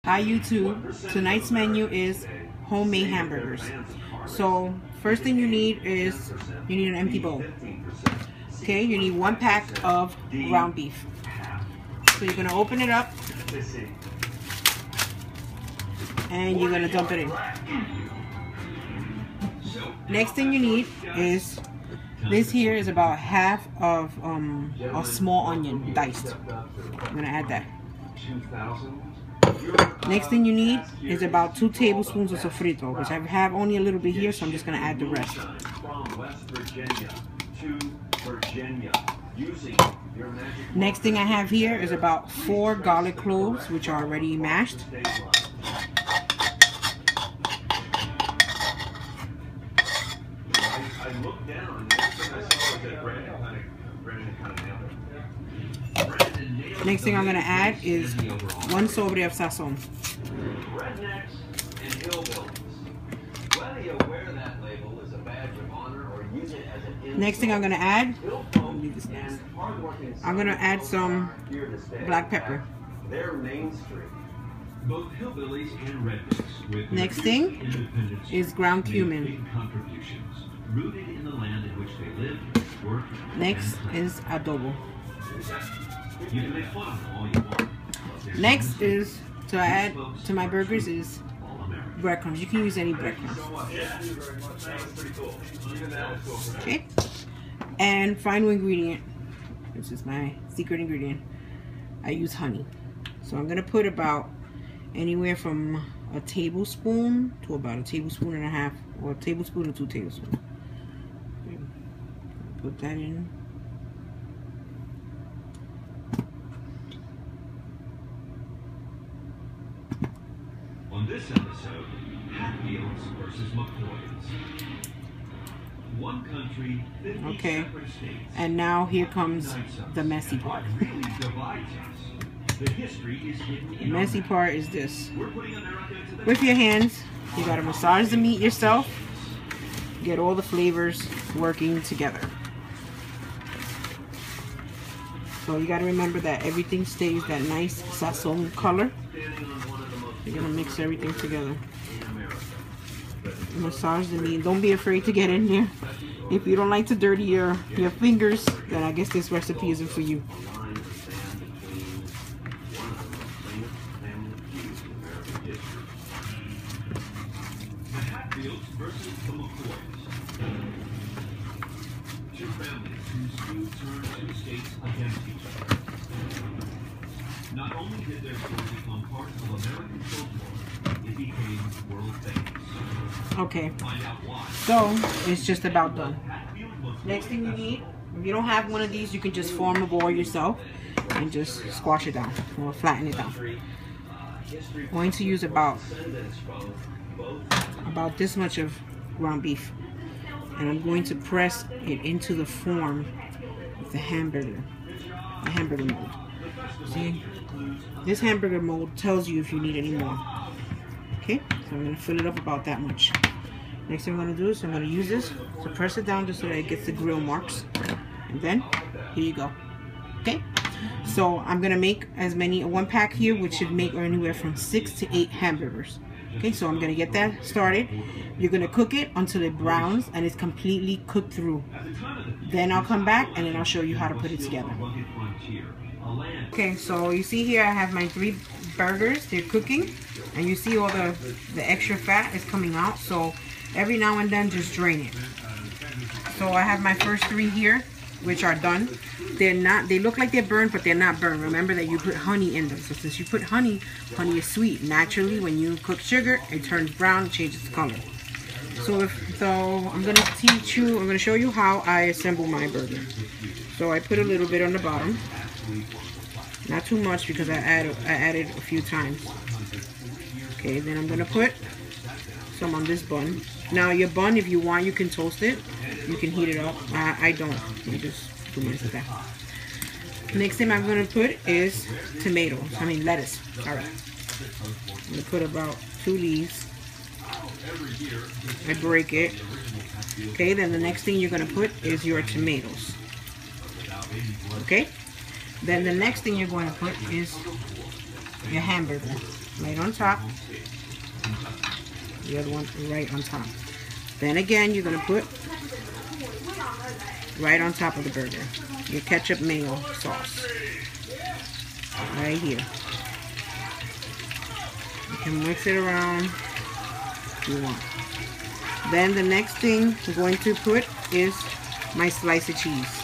Hi YouTube, tonight's menu is homemade hamburgers. So first thing you need is an empty bowl. Okay, you need 1 pack of ground beef. So you're gonna open it up and you're gonna dump it in. Next thing you need is this here is about half of a small onion diced. I'm gonna add that. Next thing you need is about 2 tablespoons of sofrito, which I have only a little bit here, so I'm just going to add the rest. Next thing I have here is about 4 garlic cloves, which are already mashed. Next thing I'm going to add is 1 sobre of sazon. Next thing I'm going to add, I'm going to add some black pepper. Next thing is ground cumin. Next is adobo. Next is to add to my burgers is breadcrumbs. You can use any breadcrumbs. Okay. And final ingredient, this is my secret ingredient. I use honey. So I'm gonna put about anywhere from a tablespoon to about a tablespoon and a half, or a tablespoon to 2 tablespoons. Okay. Put that in. On this episode, Hamburgers versus McCoys. One country, 50 okay, separate states. And now here comes the messy part. Really divides us. The history is hidden in the messy part is this. We're putting America into the with your hands, you gotta massage the meat yourself. Get all the flavors working together. So you gotta remember that everything stays that nice sazon color. You're gonna mix everything together. Massage the meat. Don't be afraid to get in there. If you don't like to dirty your fingers, then I guess this recipe isn't for you. The Hatfields versus the McCoys. 2 families whose food turned 2 states against each other. Not only did their food become part of American folklore, it became world famous. Okay, Find out why. so it's just about done. Next thing you need, if you don't have one of these, you can just form a ball yourself and just squash it down or flatten it down. I'm going to use about this much of ground beef, and I'm going to press it into the form of the hamburger mold. See, this hamburger mold tells you if you need any more. Okay, so I'm going to fill it up about that much. Next thing I'm going to do is I'm going to use this to press it down just so that it gets the grill marks. And then, here you go. Okay, so I'm going to make 1 pack here, which should make anywhere from 6 to 8 hamburgers. Okay, so I'm going to get that started. You're going to cook it until it browns and it's completely cooked through. Then I'll come back and then I'll show you how to put it together. Okay, so you see here I have my 3 burgers. They're cooking, and you see all the extra fat is coming out. So every now and then just drain it. So I have my first 3 here, which are done. They look like they're burned, but they're not burned. Remember that you put honey in them. So since you put honey is sweet. Naturally, when you cook sugar, it turns brown, changes color. So I'm gonna show you how I assemble my burger. So I put a little bit on the bottom. Not too much because I added a few times. Okay, then I'm gonna put some on this bun. Now your bun, if you want, you can toast it. You can heat it up. I don't. I just do mine like that. Next thing I'm gonna put is lettuce. All right. I'm gonna put about 2 leaves. I break it. Okay, then the next thing you're gonna put is your tomatoes. Okay. Then the next thing you're going to put is your hamburger. right on top. The other one right on top. Then again, you're going to put right on top of the burger your ketchup mayo sauce. Right here. You can mix it around if you want. Then the next thing I'm going to put is my slice of cheese.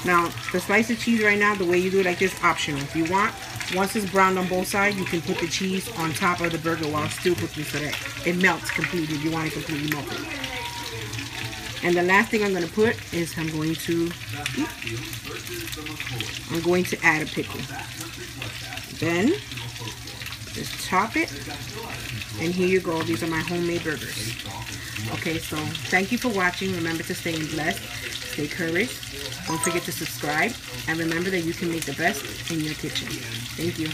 Now, the slice of cheese right now, the way you do it like this, optional. If you want, once it's browned on both sides, you can put the cheese on top of the burger while it's still cooking so that it melts completely if you want it completely melted. And the last thing I'm going to put is I'm going to add a pickle. Then just chop it, and here you go. These are my homemade burgers. Okay, so thank you for watching. Remember to stay blessed, stay courage. Don't forget to subscribe, and remember that you can make the best in your kitchen. Thank you.